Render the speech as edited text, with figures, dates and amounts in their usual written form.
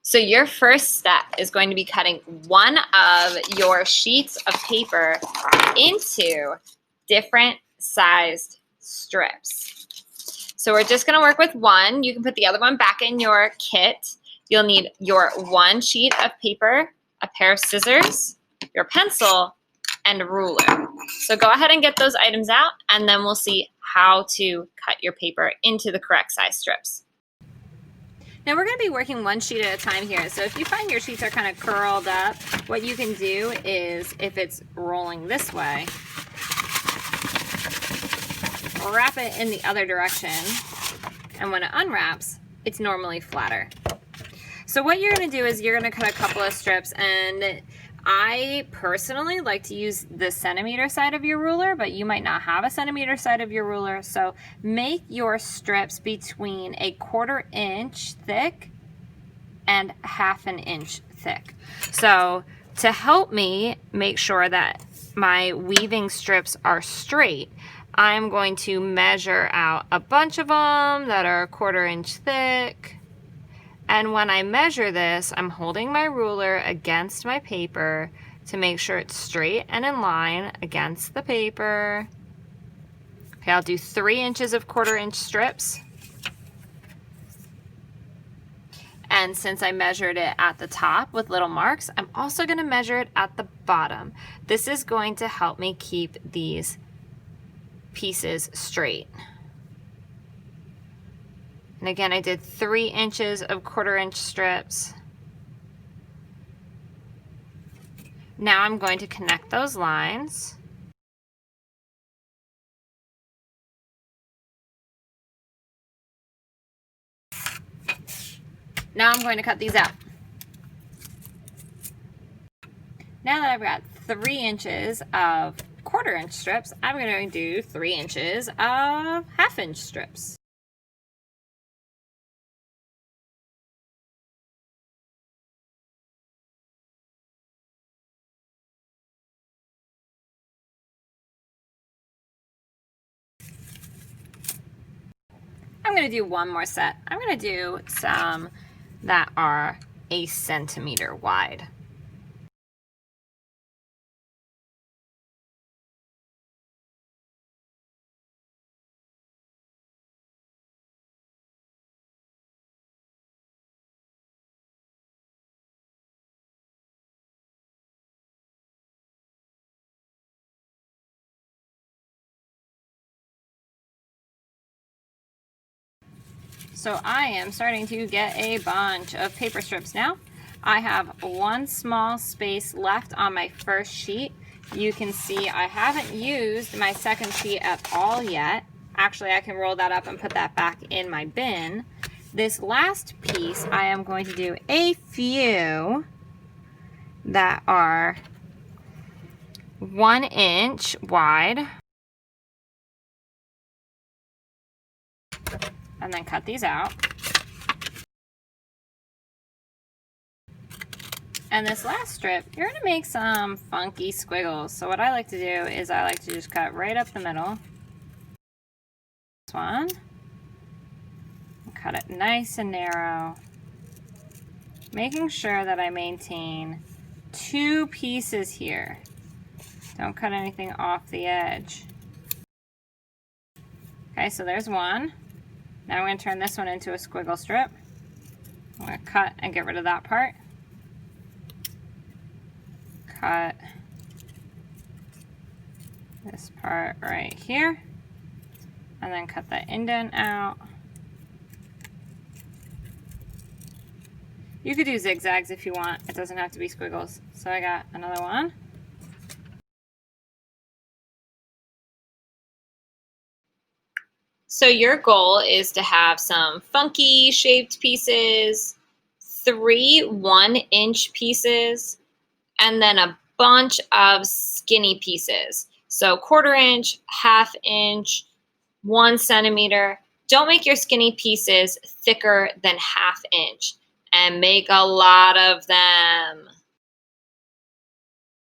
So your first step is going to be cutting one of your sheets of paper into different sized strips. So we're just going to work with one. You can put the other one back in your kit. You'll need your one sheet of paper, a pair of scissors, your pencil, and a ruler. So go ahead and get those items out, and then we'll see how to cut your paper into the correct size strips. Now we're going to be working one sheet at a time here. So if you find your sheets are kind of curled up, what you can do is, if it's rolling this way, wrap it in the other direction. And when it unwraps, it's normally flatter. So what you're going to do is you're going to cut a couple of strips, and I personally like to use the centimeter side of your ruler, but you might not have a centimeter side of your ruler. So make your strips between a 1/4 inch thick and 1/2 inch thick. So to help me make sure that my weaving strips are straight, I'm going to measure out a bunch of them that are 1/4 inch thick. And when I measure this, I'm holding my ruler against my paper to make sure it's straight and in line against the paper. Okay, I'll do 3 inches of 1/4 inch strips. And since I measured it at the top with little marks, I'm also going to measure it at the bottom. This is going to help me keep these pieces straight. And again, I did 3 inches of 1/4 inch strips. Now I'm going to connect those lines. Now I'm going to cut these out. Now that I've got 3 inches of 1/4 inch strips, I'm going to do 3 inches of 1/2 inch strips. I'm going to do one more set. I'm going to do some that are 1 centimeter wide. So I am starting to get a bunch of paper strips now. I have one small space left on my first sheet. You can see I haven't used my second sheet at all yet. Actually, I can roll that up and put that back in my bin. This last piece, I am going to do a few that are 1 inch wide. And then cut these out. And this last strip, you're going to make some funky squiggles. So what I like to do is I like to just cut right up the middle. This one. Cut it nice and narrow. Making sure that I maintain 2 pieces here. Don't cut anything off the edge. Okay, so there's one. Now I'm going to turn this one into a squiggle strip. I'm going to cut and get rid of that part. Cut this part right here. And then cut that indent out. You could do zigzags if you want. It doesn't have to be squiggles. So I got another one. So your goal is to have some funky shaped pieces, 3 1-inch pieces, and then a bunch of skinny pieces. So 1/4 inch, 1/2 inch, 1 centimeter. Don't make your skinny pieces thicker than 1/2 inch, and make a lot of them.